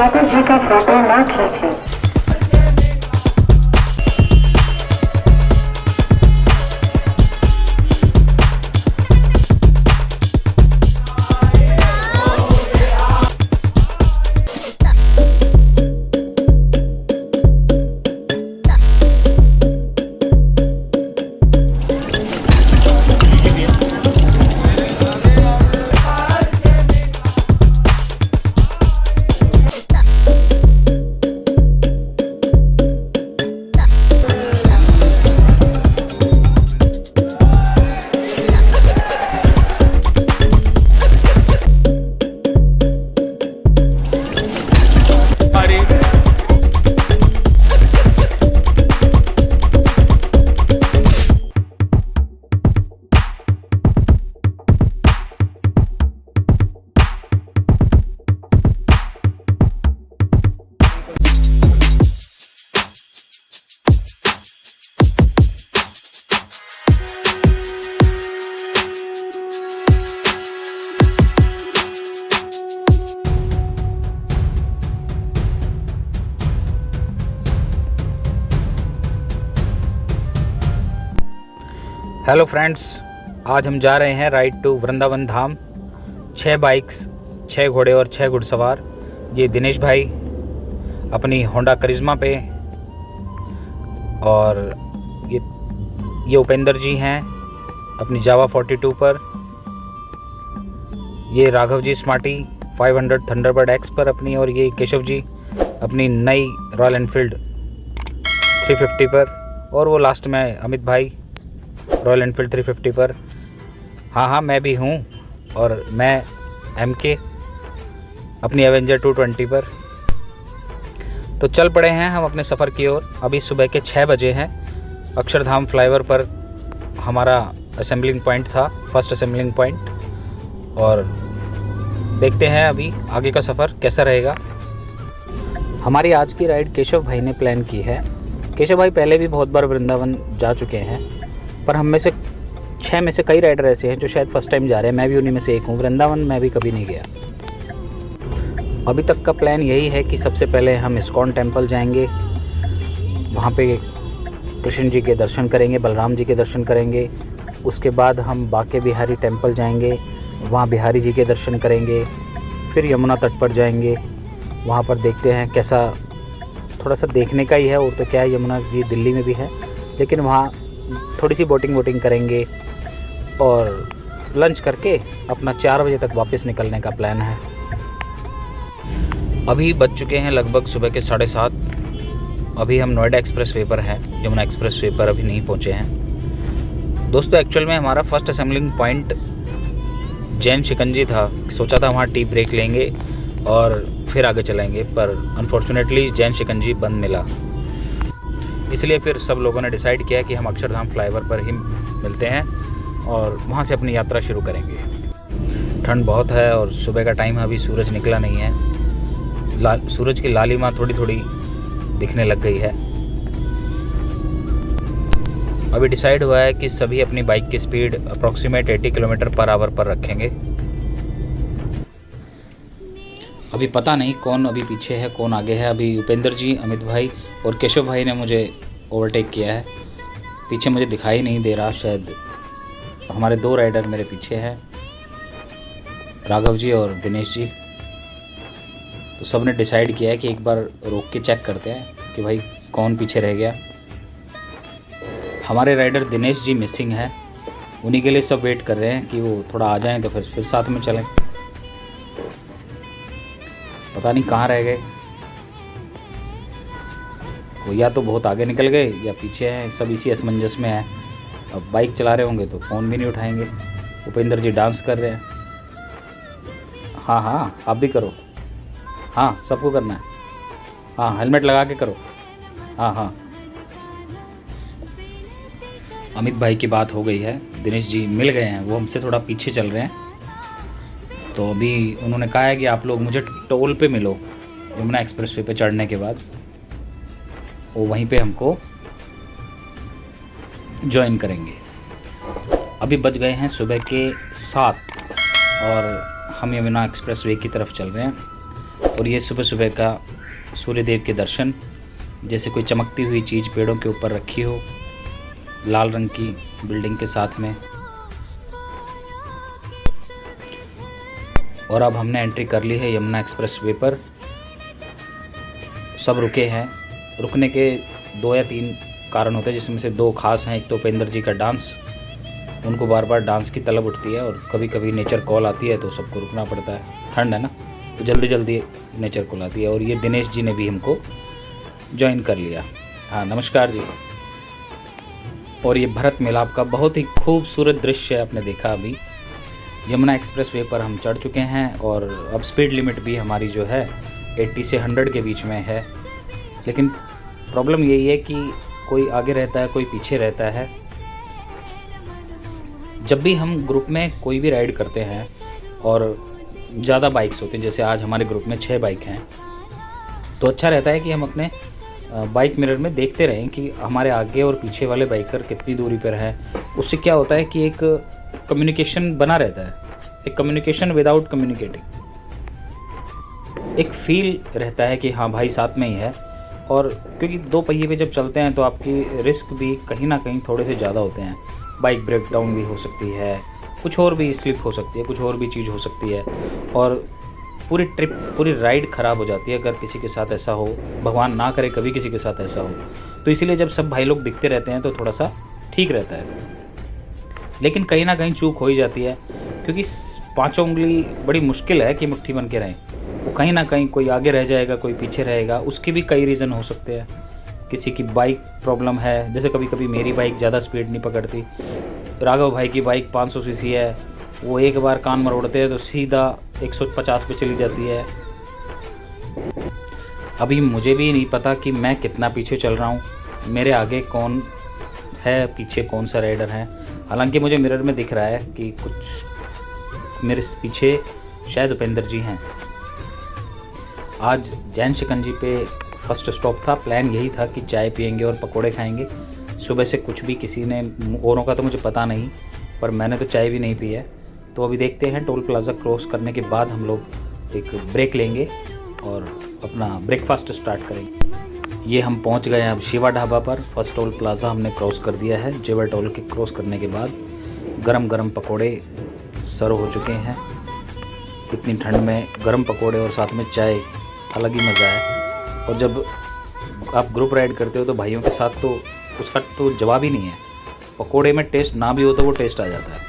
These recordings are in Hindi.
माता जी का फोटो ना खींचे। हेलो फ्रेंड्स, आज हम जा रहे हैं ride to Vrindavan Dham. 6 bikes, 6 घोड़े और 6 घुड़सवार। ये दिनेश भाई अपनी होंडा करिश्मा पे, और ये उपेंद्र जी हैं अपनी जावा 42 पर। ये Raghav ji smarty 500 Thunderbird x पर अपनी, और ये केशव जी अपनी नई रॉयल एनफील्ड 350 पर, और वो लास्ट में अमित भाई रॉयल एनफील्ड 350 पर। हाँ, मैं भी हूँ, और मैं MK अपनी एवेंजर 220 पर। तो चल पड़े हैं हम अपने सफ़र की ओर। अभी सुबह के 6 बजे हैं। अक्षरधाम फ्लाईओवर पर हमारा असेंबलिंग पॉइंट था, फर्स्ट असेंबलिंग पॉइंट, और देखते हैं अभी आगे का सफ़र कैसा रहेगा। हमारी आज की राइड केशव भाई ने प्लान की है। केशव भाई पहले भी बहुत बार वृंदावन जा चुके हैं, पर हम में से 6 में से कई राइडर ऐसे हैं जो शायद फर्स्ट टाइम जा रहे हैं। मैं भी उन्हीं में से एक हूँ। वृंदावन मैं भी कभी नहीं गया। अभी तक का प्लान यही है कि सबसे पहले हम इस्कॉन टेम्पल जाएंगे, वहाँ पे कृष्ण जी के दर्शन करेंगे, बलराम जी के दर्शन करेंगे। उसके बाद हम बांके बिहारी टेम्पल जाएंगे, वहाँ बिहारी जी के दर्शन करेंगे। फिर यमुना तट पर जाएंगे, वहाँ पर देखते हैं कैसा, थोड़ा सा देखने का ही है। और तो क्या है, यमुना जी दिल्ली में भी है, लेकिन वहाँ थोड़ी सी बोटिंग करेंगे, और लंच करके अपना 4 बजे तक वापस निकलने का प्लान है। अभी बज चुके हैं लगभग सुबह के 7:30। अभी हम नोएडा एक्सप्रेस वे पर हैं, यमुना एक्सप्रेस वे पर अभी नहीं पहुंचे हैं। दोस्तों, एक्चुअल में हमारा फर्स्ट असेंबलिंग पॉइंट जैन शिकंजी था। सोचा था वहाँ टी ब्रेक लेंगे और फिर आगे चलेंगे, पर अनफॉर्चुनेटली जैन शिकंजी बंद मिला। इसलिए फिर सब लोगों ने डिसाइड किया कि हम अक्षरधाम फ्लाईओवर पर ही मिलते हैं और वहाँ से अपनी यात्रा शुरू करेंगे। ठंड बहुत है और सुबह का टाइम है, अभी सूरज निकला नहीं है। सूरज की लालिमा थोड़ी थोड़ी दिखने लग गई है। अभी डिसाइड हुआ है कि सभी अपनी बाइक की speed approximate 80 kilometre per hour पर रखेंगे। अभी पता नहीं कौन अभी पीछे है कौन आगे है। अभी उपेंद्र जी, अमित भाई और केशव भाई ने मुझे ओवरटेक किया है। पीछे मुझे दिखाई नहीं दे रहा, शायद हमारे 2 राइडर मेरे पीछे हैं, राघव जी और दिनेश जी। तो सब ने डिसाइड किया है कि एक बार रोक के चेक करते हैं कि भाई कौन पीछे रह गया। हमारे राइडर दिनेश जी मिसिंग है, उन्हीं के लिए सब वेट कर रहे हैं कि वो थोड़ा आ जाएं तो फिर साथ में चलें। पता नहीं कहाँ रह गए, वो या तो बहुत आगे निकल गए या पीछे हैं। सब इसी असमंजस में है। अब बाइक चला रहे होंगे तो फ़ोन भी नहीं उठाएंगे। उपेंद्र जी डांस कर रहे हैं। हाँ, आप भी करो। हाँ, सबको करना है। हाँ, हेलमेट लगा के करो। हाँ। अमित भाई की बात हो गई है, दिनेश जी मिल गए हैं, वो हमसे थोड़ा पीछे चल रहे हैं। तो अभी उन्होंने कहा है कि आप लोग मुझे टोल पे मिलो, यमुना एक्सप्रेसवे पे चढ़ने के बाद वो वहीं पे हमको ज्वाइन करेंगे। अभी बज गए हैं सुबह के 7 और हम यमुना एक्सप्रेसवे की तरफ चल रहे हैं। और ये सुबह सुबह का सूर्यदेव के दर्शन, जैसे कोई चमकती हुई चीज़ पेड़ों के ऊपर रखी हो, लाल रंग की बिल्डिंग के साथ में। और अब हमने एंट्री कर ली है यमुना एक्सप्रेस वे पर। सब रुके हैं। रुकने के 2 या 3 कारण होते हैं, जिसमें से 2 खास हैं। एक तो उपेंद्र जी का डांस, उनको बार बार डांस की तलब उठती है, और कभी कभी नेचर कॉल आती है तो सबको रुकना पड़ता है। ठंड है ना, तो जल्दी जल्दी नेचर कॉल आती है। और ये दिनेश जी ने भी हमको ज्वाइन कर लिया। हाँ, नमस्कार जी। और ये भरत मिलाप का बहुत ही खूबसूरत दृश्य आपने देखा। अभी यमुना एक्सप्रेस वे पर हम चढ़ चुके हैं, और अब स्पीड लिमिट भी हमारी जो है 80 से 100 के बीच में है। लेकिन प्रॉब्लम यही है कि कोई आगे रहता है, कोई पीछे रहता है। जब भी हम ग्रुप में कोई भी राइड करते हैं और ज़्यादा बाइक्स होती हैं, जैसे आज हमारे ग्रुप में 6 बाइक हैं, तो अच्छा रहता है कि हम अपने बाइक मिरर में देखते रहें कि हमारे आगे और पीछे वाले बाइकर कितनी दूरी पर हैं। उससे क्या होता है कि एक कम्युनिकेशन बना रहता है, एक कम्युनिकेशन विदाउट कम्युनिकेटिंग, एक फील रहता है कि हाँ भाई साथ में ही है। और क्योंकि 2 पहिए पे जब चलते हैं तो आपकी रिस्क भी कहीं ना कहीं थोड़े से ज़्यादा होते हैं। बाइक ब्रेक डाउन भी हो सकती है, कुछ और भी स्लिप हो सकती है, कुछ और भी चीज़ हो सकती है, और पूरी ट्रिप, पूरी राइड ख़राब हो जाती है अगर किसी के साथ ऐसा हो। भगवान ना करे कभी किसी के साथ ऐसा हो। तो इसीलिए जब सब भाई लोग दिखते रहते हैं तो थोड़ा सा ठीक रहता है। लेकिन कहीं ना कहीं चूक हो ही जाती है, क्योंकि 5 उंगली बड़ी मुश्किल है कि मुट्ठी बन के रहें। वो कहीं ना कहीं कोई आगे रह जाएगा, कोई पीछे रहेगा। उसके भी कई रीज़न हो सकते हैं। किसी की बाइक प्रॉब्लम है, जैसे कभी कभी मेरी बाइक ज़्यादा स्पीड नहीं पकड़ती। राघव भाई की बाइक 500 सीसी है, वो एक बार कान मरोड़ते हैं तो सीधा 150 पे चली जाती है। अभी मुझे भी नहीं पता कि मैं कितना पीछे चल रहा हूँ, मेरे आगे कौन है, पीछे कौन सा राइडर है। हालांकि मुझे मिरर में दिख रहा है कि कुछ मेरे पीछे शायद उपेंद्र जी हैं। आज जैन शिकंजी पे फर्स्ट स्टॉप था। प्लान यही था कि चाय पियेंगे और पकोड़े खाएंगे। सुबह से कुछ भी किसी ने, औरों का तो मुझे पता नहीं, पर मैंने तो चाय भी नहीं पी है। तो अभी देखते हैं, टोल प्लाज़ा क्रॉस करने के बाद हम लोग एक ब्रेक लेंगे और अपना ब्रेकफास्ट स्टार्ट करेंगे। ये हम पहुंच गए हैं अब शिवा ढाबा पर। फर्स्ट टोल प्लाज़ा हमने क्रॉस कर दिया है। जेवर टोल के क्रॉस करने के बाद गरम गरम पकोड़े सर्व हो चुके हैं। इतनी ठंड में गरम पकोड़े और साथ में चाय, अलग ही मज़ा है। और जब आप ग्रुप राइड करते हो तो भाइयों के साथ तो उसका तो जवाब ही नहीं है। पकोड़े में टेस्ट ना भी हो तो वो टेस्ट आ जाता है।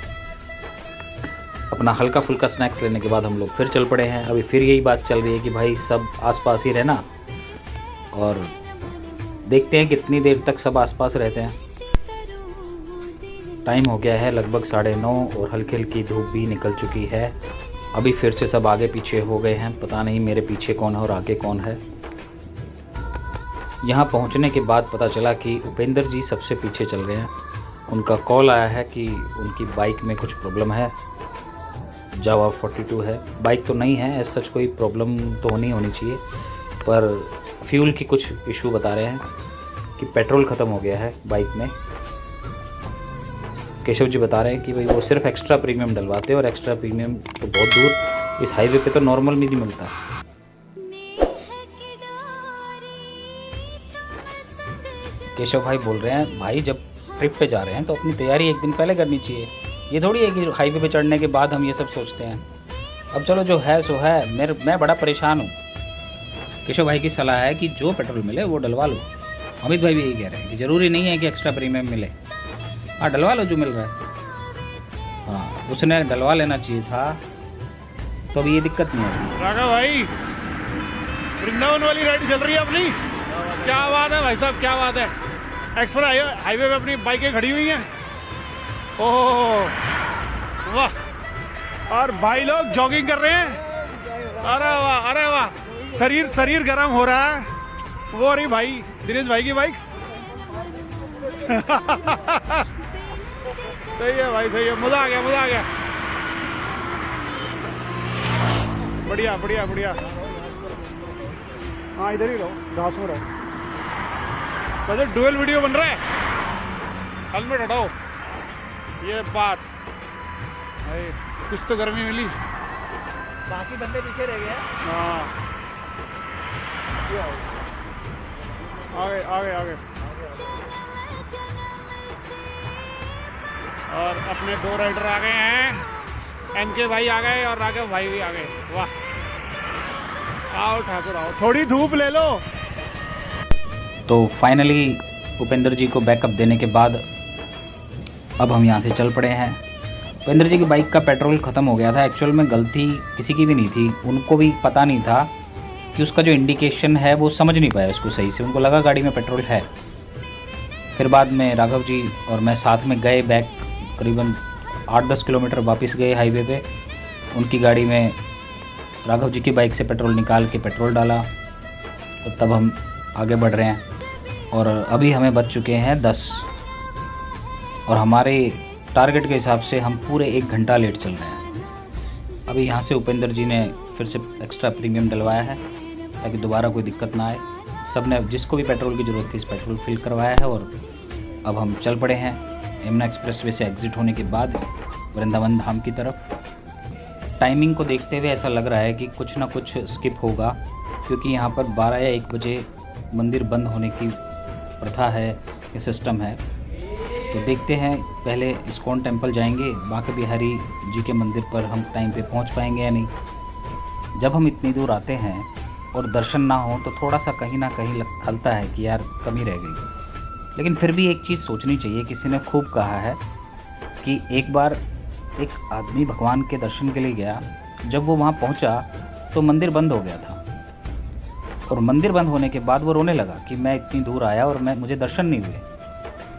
अपना हल्का फुल्का स्नैक्स लेने के बाद हम लोग फिर चल पड़े हैं। अभी फिर यही बात चल रही है कि भाई सब आसपास ही रहना, और देखते हैं कितनी देर तक सब आसपास रहते हैं। टाइम हो गया है लगभग 9:30 और हल्की हल्की धूप भी निकल चुकी है। अभी फिर से सब आगे पीछे हो गए हैं। पता नहीं मेरे पीछे कौन है और आगे कौन है। यहाँ पहुँचने के बाद पता चला कि उपेंद्र जी सबसे पीछे चल रहे हैं। उनका कॉल आया है कि उनकी बाइक में कुछ प्रॉब्लम है। जावा 42 है, बाइक तो नहीं है, ऐसा कोई प्रॉब्लम तो होनी चाहिए, पर फ्यूल की कुछ इशू बता रहे हैं कि पेट्रोल ख़त्म हो गया है बाइक में। केशव जी बता रहे हैं कि भाई वो सिर्फ एक्स्ट्रा प्रीमियम डलवाते हैं, और एक्स्ट्रा प्रीमियम तो बहुत दूर, इस हाईवे पे तो नॉर्मल में नहीं मिलता। केशव भाई बोल रहे हैं भाई जब ट्रिप पे जा रहे हैं तो अपनी तैयारी एक दिन पहले करनी चाहिए। ये थोड़ी है कि हाईवे पे चढ़ने के बाद हम ये सब सोचते हैं। अब चलो जो है सो है। मैं बड़ा परेशान हूँ। केशव भाई की सलाह है कि जो पेट्रोल मिले वो डलवा लो। अमित भाई भी यही कह रहे हैं कि ज़रूरी नहीं है कि एक्स्ट्रा प्रीमियम मिले, हाँ डलवा लो जो मिल रहा है। हाँ, उसने डलवा लेना चाहिए था, तो अभी ये दिक्कत नहीं है। राघव भाई, वृंदावन वाली राइड चल रही है अपनी। क्या बात है भाई साहब, क्या बात है। एक्सप्रेस हाईवे पे अपनी बाइकें खड़ी हुई हैं। ओह वाह, और भाई लोग जॉगिंग कर रहे हैं। अरे वाह, अरे वाह, शरीर गर्म हो रहा है। वो रही भाई दिनेश भाई की बाइक। सही है भाई, सही है, मजा आ गया, मजा आ गया। बढ़िया बढ़िया बढ़िया। हाँ इधर ही रहो, घास में रहो। वैसे डुअल वीडियो बन रहा है। हेलमेट हटाओ, ये बात भाई, कुछ तो गर्मी मिली। बाकी बंदे पीछे रह गए। हाँ आगे आगे आगे। और अपने 2 राइडर आ गए हैं, एनके भाई आ गए और राघव भाई भी आ गए। वाह, आओ ठाकुर आओ, थोड़ी धूप ले लो। तो फाइनली उपेंद्र जी को बैकअप देने के बाद अब हम यहाँ से चल पड़े हैं। उपेंद्र जी की बाइक का पेट्रोल ख़त्म हो गया था। एक्चुअल में गलती किसी की भी नहीं थी, उनको भी पता नहीं था कि उसका जो इंडिकेशन है वो समझ नहीं पाया उसको सही से, उनको लगा गाड़ी में पेट्रोल है। फिर बाद में राघव जी और मैं साथ में गए बैक, करीबन 8-10 किलोमीटर वापस गए हाईवे पे। उनकी गाड़ी में राघव जी की बाइक से पेट्रोल निकाल के पेट्रोल डाला, तो तब हम आगे बढ़ रहे हैं। और अभी हमें बज चुके हैं 10 और हमारे टारगेट के हिसाब से हम पूरे 1 घंटा लेट चल रहे हैं। अभी यहाँ से उपेंद्र जी ने फिर से एक्स्ट्रा प्रीमियम डलवाया है ताकि दोबारा कोई दिक्कत ना आए। सब ने जिसको भी पेट्रोल की ज़रूरत थी इस पेट्रोल फिल करवाया है। और अब हम चल पड़े हैं यमुना एक्सप्रेसवे से एग्ज़िट होने के बाद वृंदावन धाम की तरफ। टाइमिंग को देखते हुए ऐसा लग रहा है कि कुछ ना कुछ स्किप होगा, क्योंकि यहाँ पर 12 या 1 बजे मंदिर बंद होने की प्रथा है, ये सिस्टम है। तो देखते हैं, पहले इस्कॉन टेम्पल जाएंगे, बांके बिहारी जी के मंदिर पर हम टाइम पे पहुँच पाएंगे या नहीं। जब हम इतनी दूर आते हैं और दर्शन ना हो तो थोड़ा सा कहीं ना कहीं खलता है कि यार कमी रह गई। लेकिन फिर भी एक चीज़ सोचनी चाहिए, किसी ने खूब कहा है कि एक बार एक आदमी भगवान के दर्शन के लिए गया, जब वो वहाँ पहुँचा तो मंदिर बंद हो गया था। और मंदिर बंद होने के बाद वो रोने लगा कि मैं इतनी दूर आया और मुझे दर्शन नहीं हुए।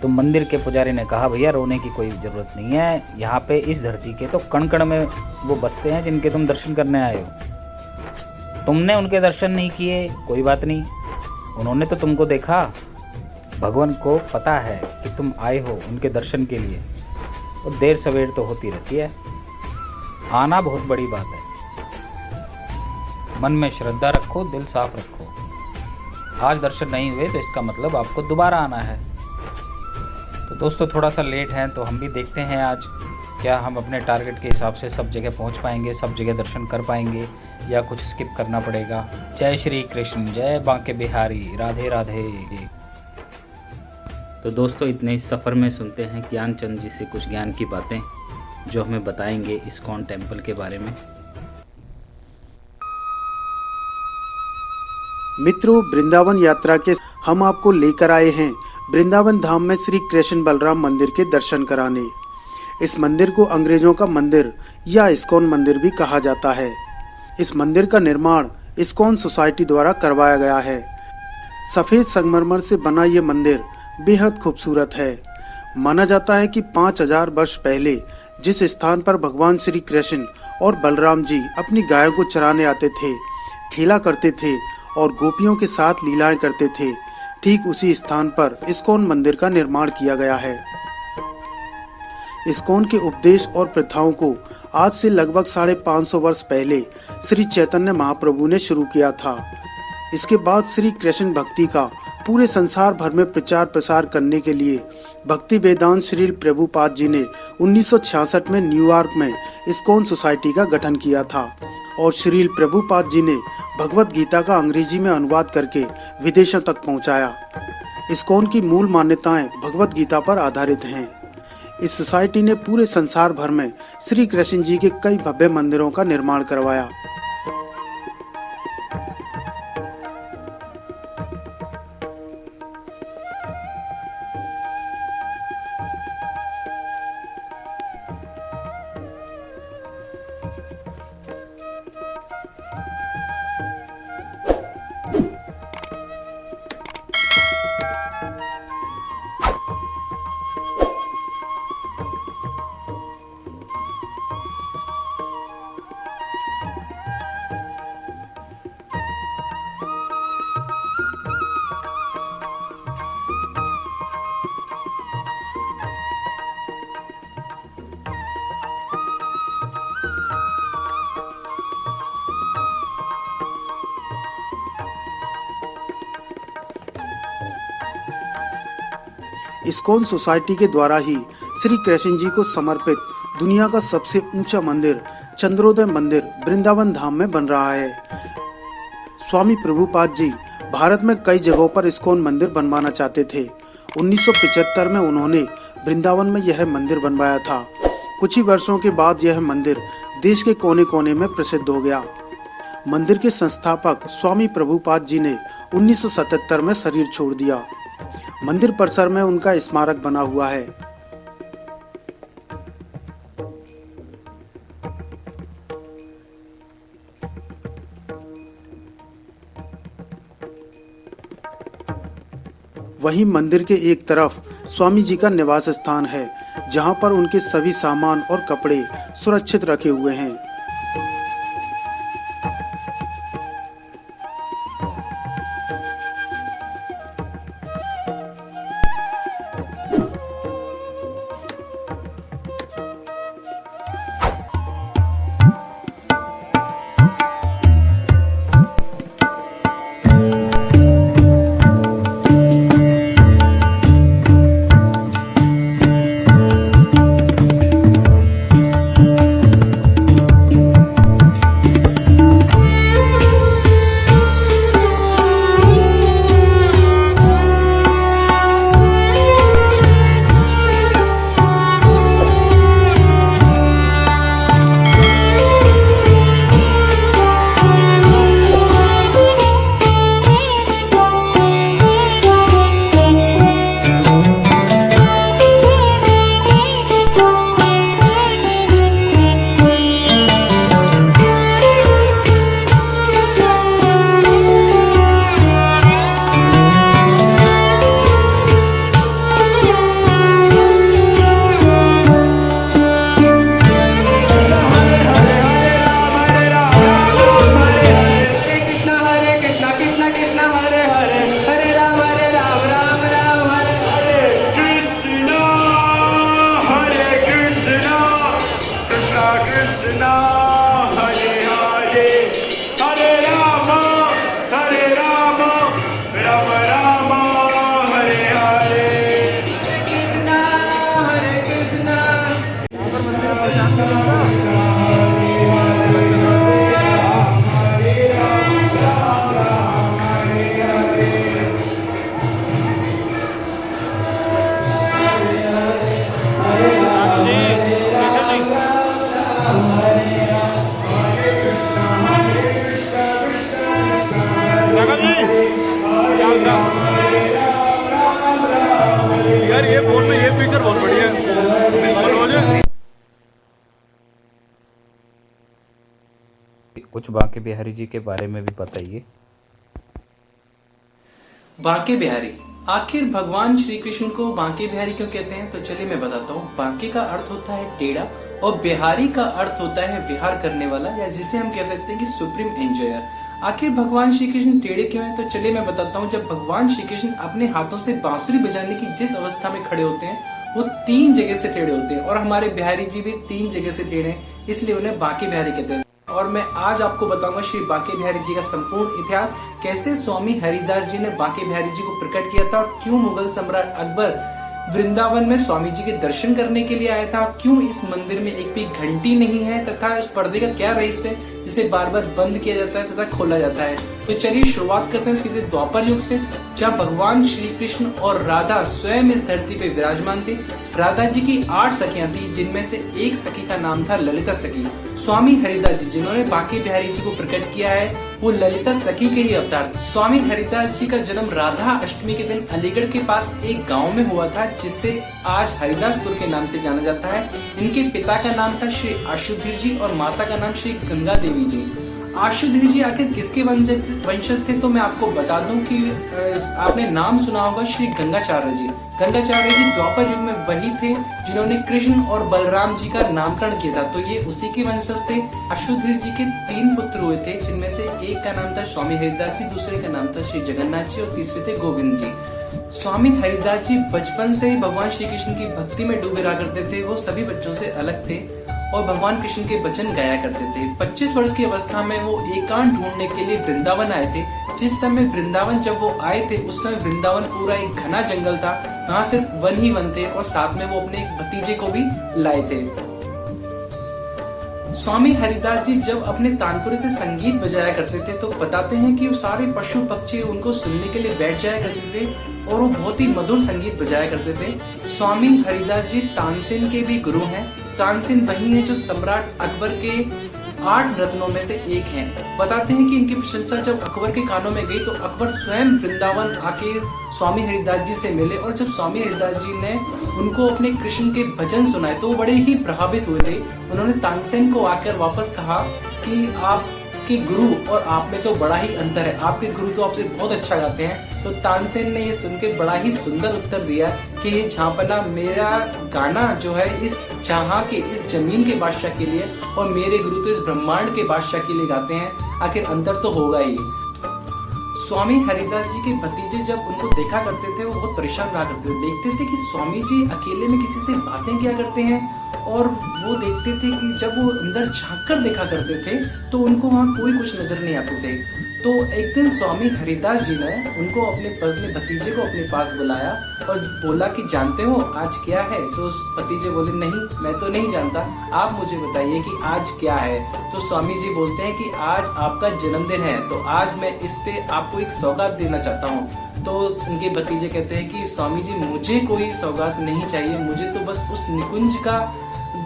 तो मंदिर के पुजारी ने कहा, भैया रोने की कोई ज़रूरत नहीं है, यहाँ पे इस धरती के तो कण कण में वो बसते हैं जिनके तुम दर्शन करने आए हो। तुमने उनके दर्शन नहीं किए, कोई बात नहीं, उन्होंने तो तुमको देखा। भगवान को पता है कि तुम आए हो उनके दर्शन के लिए, और देर सवेर तो होती रहती है, आना बहुत बड़ी बात है। मन में श्रद्धा रखो, दिल साफ रखो। आज दर्शन नहीं हुए तो इसका मतलब आपको दोबारा आना है। तो दोस्तों थोड़ा सा लेट हैं, तो हम भी देखते हैं आज क्या हम अपने टारगेट के हिसाब से सब जगह पहुंच पाएंगे, सब जगह दर्शन कर पाएंगे, या कुछ स्किप करना पड़ेगा। जय श्री कृष्ण, जय बांके बिहारी, राधे राधे। तो दोस्तों इतने इस सफ़र में सुनते हैं ज्ञानचंद जी से कुछ ज्ञान की बातें जो हमें बताएंगे इस्कॉन टेम्पल के बारे में। मित्रों, वृंदावन यात्रा के हम आपको लेकर आए हैं वृंदावन धाम में श्री कृष्ण बलराम मंदिर के दर्शन कराने। इस मंदिर को अंग्रेजों का मंदिर या इस्कॉन मंदिर भी कहा जाता है। इस मंदिर का निर्माण इस्कॉन सोसाइटी द्वारा करवाया गया है। सफेद संगमरमर से बना ये मंदिर बेहद खूबसूरत है। माना जाता है कि 5000 वर्ष पहले जिस स्थान पर भगवान श्री कृष्ण और बलराम जी अपनी गायों को चराने आते थे, खेला करते थे और गोपियों के साथ लीलाएं करते थे, ठीक उसी स्थान पर इस्कॉन मंदिर का निर्माण किया गया है। इस्कॉन के उपदेश और प्रथाओं को आज से लगभग 550 वर्ष पहले श्री चैतन्य महाप्रभु ने शुरू किया था। इसके बाद श्री कृष्ण भक्ति का पूरे संसार भर में प्रचार प्रसार करने के लिए भक्ति वेदांत श्री प्रभुपाद जी ने 1966 में न्यूयॉर्क में इस्कॉन सोसाइटी का गठन किया था और श्री प्रभुपाद जी ने भगवत गीता का अंग्रेजी में अनुवाद करके विदेशों तक पहुंचाया। इस्कॉन की मूल मान्यताएं भगवत गीता पर आधारित हैं। इस सोसाइटी ने पूरे संसार भर में श्री कृष्ण जी के कई भव्य मंदिरों का निर्माण करवाया। इस्कॉन सोसाइटी के द्वारा ही श्री कृष्ण जी को समर्पित दुनिया का सबसे ऊंचा मंदिर चंद्रोदय मंदिर वृंदावन धाम में बन रहा है। स्वामी प्रभुपाद जी भारत में कई जगहों पर इस्कॉन मंदिर बनवाना चाहते थे। 1975 में उन्होंने वृंदावन में यह मंदिर बनवाया था। कुछ ही वर्षों के बाद यह मंदिर देश के कोने कोने में प्रसिद्ध हो गया। मंदिर के संस्थापक स्वामी प्रभुपाद जी ने 1977 में शरीर छोड़ दिया। मंदिर परिसर में उनका स्मारक बना हुआ है। वहीं मंदिर के एक तरफ स्वामी जी का निवास स्थान है, जहां पर उनके सभी सामान और कपड़े सुरक्षित रखे हुए हैं। यार ये फोन में ये फीचर बहुत बढ़िया है। कुछ बांके बिहारी जी के बारे में भी बताइए। बांके बिहारी, आखिर भगवान श्री कृष्ण को बांके बिहारी क्यों कहते हैं? तो चलिए मैं बताता हूँ। बांके का अर्थ होता है टेढ़ा और बिहारी का अर्थ होता है विहार करने वाला, या जिसे हम कह सकते हैं कि सुप्रीम एंजॉयर। आखिर भगवान श्री कृष्ण टेढ़े क्यों हैं? तो चलिए मैं बताता हूँ। जब भगवान श्री कृष्ण अपने हाथों से बांसुरी बजाने की जिस अवस्था में खड़े होते हैं वो 3 जगह से टेढ़े होते हैं, और हमारे बिहारी जी भी 3 जगह से टेढ़े हैं, इसलिए उन्हें बांके बिहारी कहते हैं। और मैं आज आपको बताऊंगा श्री बांके बिहारी जी का संपूर्ण इतिहास, कैसे स्वामी हरिदास जी ने बांके बिहारी जी को प्रकट किया था, और क्यों मुगल सम्राट अकबर वृंदावन में स्वामी जी के दर्शन करने के लिए आया था, क्यों इस मंदिर में एक भी घंटी नहीं है, तथा इस पर्दे का क्या रहस्य है जिसे बार बार बंद किया जाता है तथा खोला जाता है। तो चलिए शुरुआत करते हैं सीधे द्वापर युग से, जब भगवान श्री कृष्ण और राधा स्वयं इस धरती पे विराजमान थे। राधा जी की 8 सखियां थी, जिनमें से एक सखी का नाम था ललिता सखी। स्वामी हरिदास जी जिन्होंने बांके बिहारी जी को प्रकट किया है, वो ललिता सखी के ही अवतार। स्वामी हरिदास जी का जन्म राधा अष्टमी के दिन अलीगढ़ के पास एक गांव में हुआ था, जिसे आज हरिदासपुर के नाम से जाना जाता है। इनके पिता का नाम था श्री आशुधीर जी और माता का नाम श्री गंगा देवी जी। आशुधीर जी आखिर किसके वंशज थे? तो मैं आपको बता दूं कि आपने नाम सुना होगा श्री गंगाचार्य जी। गंगाचार्य जी द्वापर युग में वही थे जिन्होंने कृष्ण और बलराम जी का नामकरण किया था, तो ये उसी के वंशज थे। आशुधीर जी के 3 पुत्र हुए थे, जिनमें से एक का नाम था स्वामी हरिदास जी, दूसरे का नाम था श्री जगन्नाथ जी और तीसरे थे गोविंद जी। स्वामी हरिदास जी बचपन से ही भगवान श्री कृष्ण की भक्ति में डूबे रहा करते थे। वो सभी बच्चों से अलग थे और भगवान कृष्ण के वचन गाया करते थे। 25 वर्ष की अवस्था में वो एकांत ढूंढने के लिए वृंदावन आए थे। जिस समय वृंदावन जब वो आए थे, उस समय वृंदावन पूरा एक घना जंगल था, वहाँ सिर्फ वन ही वन थे, और साथ में वो अपने एक भतीजे को भी लाए थे। स्वामी हरिदास जी जब अपने तानपुरे से संगीत बजाया करते थे तो बताते हैं कि वो सारे पशु पक्षी उनको सुनने के लिए बैठ जाया करते थे और वो बहुत ही मधुर संगीत बजाया करते थे। स्वामी हरिदास जी तानसेन के भी गुरु हैं। तानसेन वही है जो सम्राट अकबर के 8 रत्नों में से एक हैं। बताते हैं कि इनकी प्रशंसा जब अकबर के कानों में गई तो अकबर स्वयं वृंदावन आके स्वामी हरिदास जी से मिले और जब स्वामी हरिदास जी ने उनको अपने कृष्ण के भजन सुनाए तो बड़े ही प्रभावित हुए थे। उन्होंने तानसेन को आकर वापस कहा कि आपके गुरु और आप में तो बड़ा ही अंतर है, आपके गुरु तो आपसे बहुत अच्छा गाते हैं। तो तानसेन ने ये सुन के बड़ा ही सुंदर उत्तर दिया कि ये झांपना मेरा गाना जो है इस जहां के इस जमीन के बादशाह के लिए और मेरे गुरु तो इस ब्रह्मांड के बादशाह के लिए गाते हैं, आखिर अंतर तो होगा ही। स्वामी हरिदास जी के भतीजे जब उनको देखा करते थे वो बहुत परेशान रहा करते थे। देखते थे कि स्वामी जी अकेले में किसी से बातें किया करते हैं और वो देखते थे कि जब वो अंदर झांक कर देखा करते थे तो उनको वहाँ कोई कुछ नजर नहीं आते थे। तो एक दिन स्वामी हरिदास जी ने उनको अपने भतीजे को अपने पास बुलाया और बोला कि जानते हो आज क्या है? तो भतीजे बोले नहीं, मैं तो नहीं जानता, आप मुझे बताइए कि आज क्या है। तो स्वामी जी बोलते हैं कि आज आपका जन्मदिन है तो आज मैं इस पे आपको एक सौगात देना चाहता हूँ। तो उनके भतीजे कहते हैं कि स्वामी जी मुझे कोई सौगात नहीं चाहिए, मुझे तो बस उस निकुंज का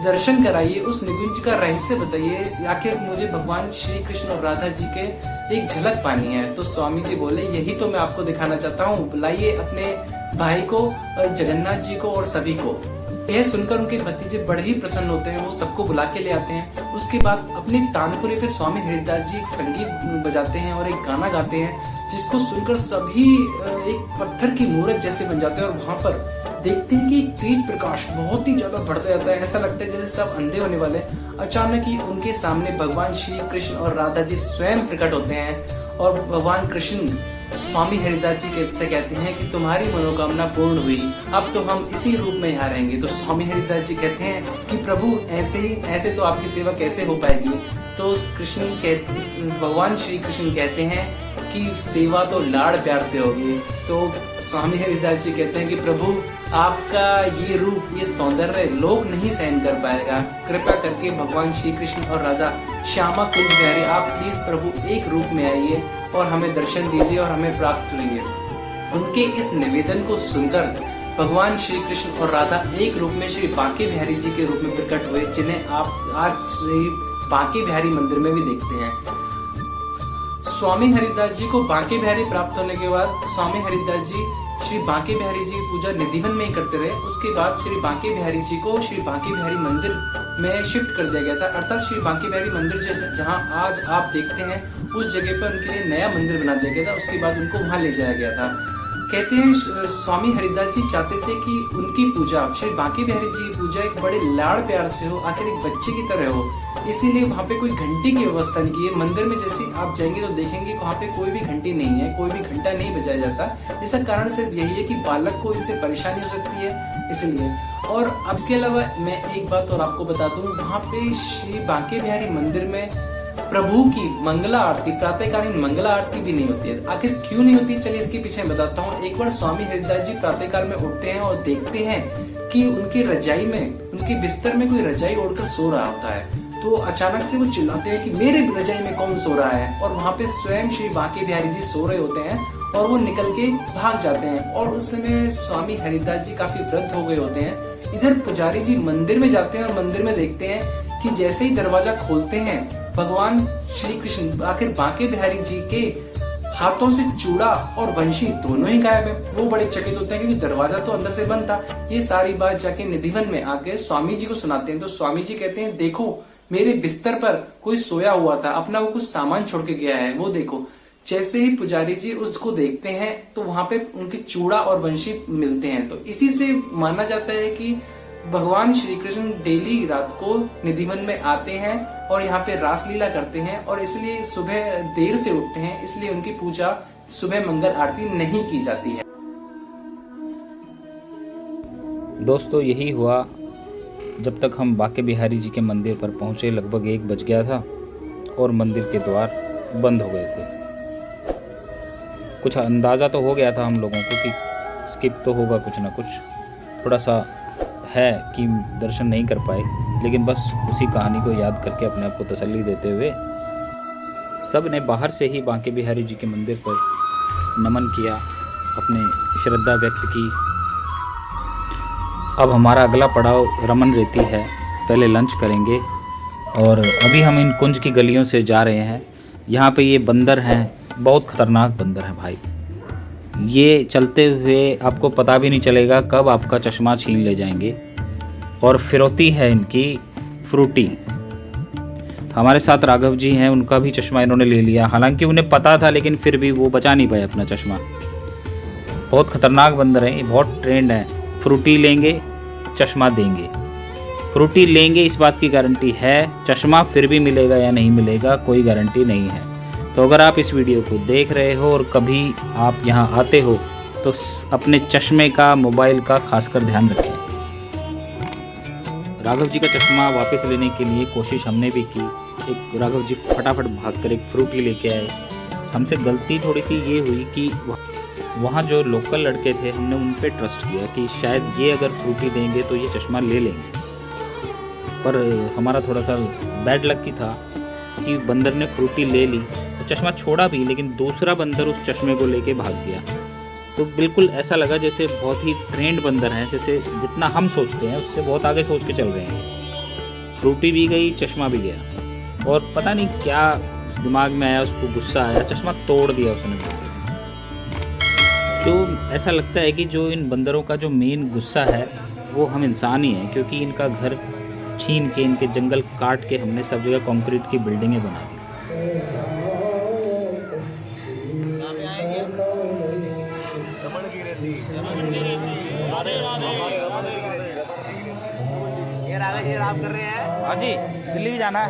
दर्शन कराइए, उस निकुंज का रहस्य बताइए, आखिर मुझे भगवान श्री कृष्ण और राधा जी के एक झलक पानी है। तो स्वामी जी बोले यही तो मैं आपको दिखाना चाहता हूँ, बुलाइए अपने भाई को, जगन्नाथ जी को और सभी को। यह सुनकर उनके भतीजे बड़े ही प्रसन्न होते हैं, वो सबको बुला के ले आते हैं। उसके बाद अपने तानपुरे पे स्वामी हरिदास जी एक संगीत बजाते हैं और एक गाना गाते हैं जिसको सुनकर सभी एक पत्थर की मूर्त जैसे बन जाते हैं और वहाँ पर देखते हैं कि तेज प्रकाश बहुत ही ज्यादा बढ़ता जाता है, ऐसा लगता है जैसे सब अंधे होने वाले। अचानक ही उनके सामने भगवान श्री कृष्ण और राधा जी स्वयं प्रकट होते हैं और भगवान कृष्ण स्वामी हरिदास जी से कहते हैं कि तुम्हारी मनोकामना पूर्ण हुई, अब तो हम इसी रूप में यहाँ रहेंगे। तो स्वामी हरिदास जी कहते हैं कि प्रभु ऐसे तो आपकी सेवा कैसे हो पाएगी। तो भगवान श्री कृष्ण कहते हैं कि सेवा तो लाड़ प्यार से होगी। तो स्वामी हरिदास जी कहते हैं कि प्रभु आपका ये रूप, ये सौंदर्य लोक नहीं सहन कर पाएगा, कृपा करके भगवान श्री कृष्ण और राधा श्यामा कुंज बिहारी आप प्लीज प्रभु एक रूप में आइए और हमें दर्शन दीजिए और हमें प्राप्त करिए। उनके इस निवेदन को सुनकर भगवान श्री कृष्ण और राधा एक रूप में श्री बांके बिहारी जी के रूप में प्रकट हुए, जिन्हें आप आज श्री बांके बिहारी मंदिर में भी देखते हैं। स्वामी हरिदास जी को बांके बिहारी प्राप्त होने के बाद स्वामी हरिदास जी श्री बांके बिहारी जी की पूजा निधिवन में ही करते रहे। उसके बाद श्री बांके बिहारी जी को श्री बांके बिहारी मंदिर में शिफ्ट कर दिया गया था, अर्थात श्री बांके बिहारी मंदिर जैसे जहां आज आप देखते हैं उस जगह पर उनके लिए नया मंदिर बना दिया गया था। उसके बाद उनको वहां ले जाया गया था। कहते हैं स्वामी हरिदास जी चाहते थे कि उनकी पूजा, श्री बांके बिहारी जी की पूजा एक बड़े लाड़ प्यार से हो, आखिर एक बच्चे की तरह हो, इसीलिए वहाँ पे कोई घंटी की व्यवस्था नहीं की है। मंदिर में जैसे आप जाएंगे तो देखेंगे वहाँ पे कोई भी घंटी नहीं है, कोई भी घंटा नहीं बजाया जाता। इसका कारण सिर्फ यही है कि बालक को इससे परेशानी हो सकती है, इसलिए। और इसके अलावा मैं एक बात और आपको बता दूं, वहाँ पे श्री बांके बिहारी मंदिर में प्रभु की मंगला आरती, प्रातःकालीन मंगला आरती भी नहीं होती है। आखिर क्यों नहीं होती, चलिए इसके पीछे बताता हूँ। एक बार स्वामी हरिदास जी प्रातःकाल में उठते हैं और देखते हैं कि उनकी रजाई में, उनके बिस्तर में कोई रजाई ओढ़कर सो रहा होता है। तो अचानक से वो चिल्लाते हैं कि मेरे रजाई में कौन सो रहा है, और वहाँ पे स्वयं श्री बांके बिहारी जी सो रहे होते हैं और वो निकल के भाग जाते हैं। और उस समय स्वामी हरिदास जी काफी वृद्ध हो गए होते हैं। इधर पुजारी जी मंदिर में जाते हैं और मंदिर में देखते हैं कि जैसे ही दरवाजा खोलते हैं भगवान श्री कृष्ण आखिर बांके बिहारी जी के हाथों से चूड़ा और वंशी दोनों ही गायब है। वो बड़े चकित होते हैं क्योंकि दरवाजा तो अंदर से बंद था। ये सारी बात जाके निधिवन में आके स्वामी जी को सुनाते हैं। तो स्वामी जी कहते हैं देखो मेरे बिस्तर पर कोई सोया हुआ था, अपना वो कुछ सामान छोड़ के गया है, वो देखो। जैसे ही पुजारी जी उसको देखते हैं तो वहां पे उनके चूड़ा और वंशी मिलते हैं। तो इसी से माना जाता है कि भगवान श्री कृष्ण डेली रात को निधिवन में आते हैं और यहाँ पे रासलीला करते हैं, और इसलिए सुबह देर से उठते हैं, इसलिए उनकी पूजा सुबह मंगल आरती नहीं की जाती है। दोस्तों यही हुआ जब तक हम बांके बिहारी जी के मंदिर पर पहुंचे। लगभग 1 बज गया था और मंदिर के द्वार बंद हो गए थे। कुछ अंदाज़ा तो हो गया था हम लोगों को कि स्किप तो होगा कुछ ना कुछ, थोड़ा सा है कि दर्शन नहीं कर पाए। लेकिन बस उसी कहानी को याद करके अपने आप को तसल्ली देते हुए सब ने बाहर से ही बांके बिहारी जी के मंदिर पर नमन किया, अपने श्रद्धा व्यक्त की। अब हमारा अगला पड़ाव रमन रेती है। पहले लंच करेंगे और अभी हम इन कुंज की गलियों से जा रहे हैं। यहाँ पे ये बंदर हैं, बहुत ख़तरनाक बंदर हैं भाई। ये चलते हुए आपको पता भी नहीं चलेगा कब आपका चश्मा छीन ले जाएंगे। और फिरौती है इनकी फ्रूटी। हमारे साथ राघव जी हैं, उनका भी चश्मा इन्होंने ले लिया, हालांकि उन्हें पता था लेकिन फिर भी वो बचा नहीं पाए अपना चश्मा। बहुत ख़तरनाक बंदर हैं, ये बहुत ट्रेंड है। फ्रूटी लेंगे, चश्मा देंगे। फ्रूटी लेंगे इस बात की गारंटी है, चश्मा फिर भी मिलेगा या नहीं मिलेगा कोई गारंटी नहीं है। तो अगर आप इस वीडियो को देख रहे हो और कभी आप यहाँ आते हो तो अपने चश्मे का, मोबाइल का खासकर ध्यान रखें। राघव जी का चश्मा वापस लेने के लिए कोशिश हमने भी की। एक राघव जी फटाफट भागकर एक फ्रूटी लेके आए। हमसे गलती थोड़ी सी ये हुई कि वहाँ जो लोकल लड़के थे, हमने उन पे ट्रस्ट किया कि शायद ये अगर फ्रूटी देंगे तो ये चश्मा ले लेंगे। पर हमारा थोड़ा सा बैड लक की था कि बंदर ने फ्रूटी ले ली, चश्मा छोड़ा भी, लेकिन दूसरा बंदर उस चश्मे को लेके भाग गया। तो बिल्कुल ऐसा लगा जैसे बहुत ही ट्रेंड बंदर हैं, जैसे जितना हम सोचते हैं उससे बहुत आगे सोच के चल रहे हैं। फ्रूटी भी गई, चश्मा भी गया, और पता नहीं क्या दिमाग में आया, उसको गुस्सा आया, चश्मा तोड़ दिया उसने। जो ऐसा लगता है कि जो इन बंदरों का जो मेन गुस्सा है वो हम इंसान ही हैं, क्योंकि इनका घर छीन के, इनके जंगल काट के हमने सब जगह कंक्रीट की बिल्डिंगें बना दी। ये आप कर रहे हैं? हाँ जी, दिल्ली भी जाना है।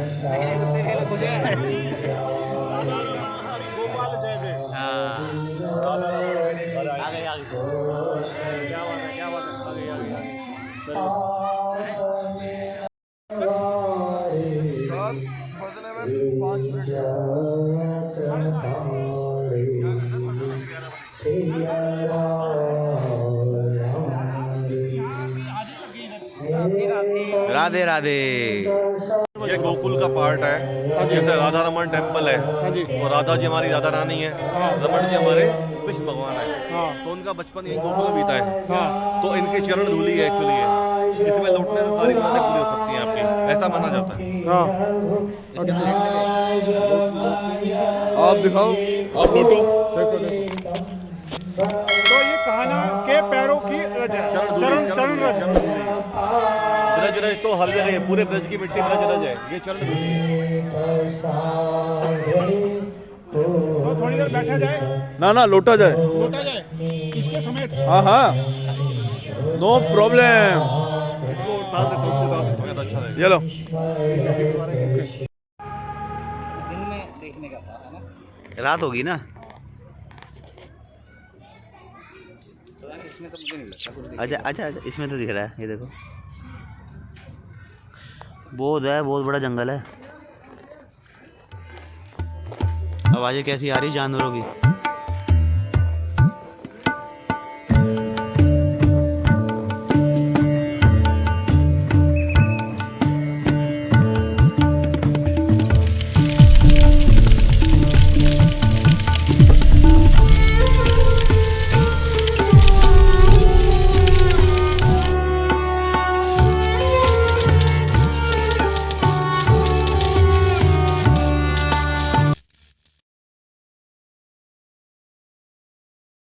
राधे राधे। ये गोकुल का पार्ट है, जैसे राधा रमन टेम्पल है और राधा जी हमारी राधा रानी है, रमन जी हमारे कृष्ण भगवान है। तो उनका बचपन यही गोकुल में बीता है। तो इनकी चरण धूली है एक्चुअली है, इसमें लौटने से सारी मुरादें पूरी हो सकती हैं आपकी, ऐसा माना जाता है। आप दिखाओ, आप लौटो। तो ये कहाना के पैरों की रज है, चरण रज। ब्रज रज तो हर जगह है, पूरे ब्रज की मिट्टी ब्रज रज है, ये चरण धूली। तो थोड़ी देर बैठा जाए, ना लौटा जाए, इसके समेत। हाँ, नो प्रॉब्लम। इसको डाल देते हैं, उसके साथ बहुत अच्छा रहेगा। ये लो। दिन में देखने का था, है ना? रात होगी ना? इसमें तो मुझे नहीं लगता कुछ। अच्छा, इसमें तो दिख रहा है, ये देखो। बहुत बड़ा जंगल है। आवाजें कैसी आ रही जानवरों की।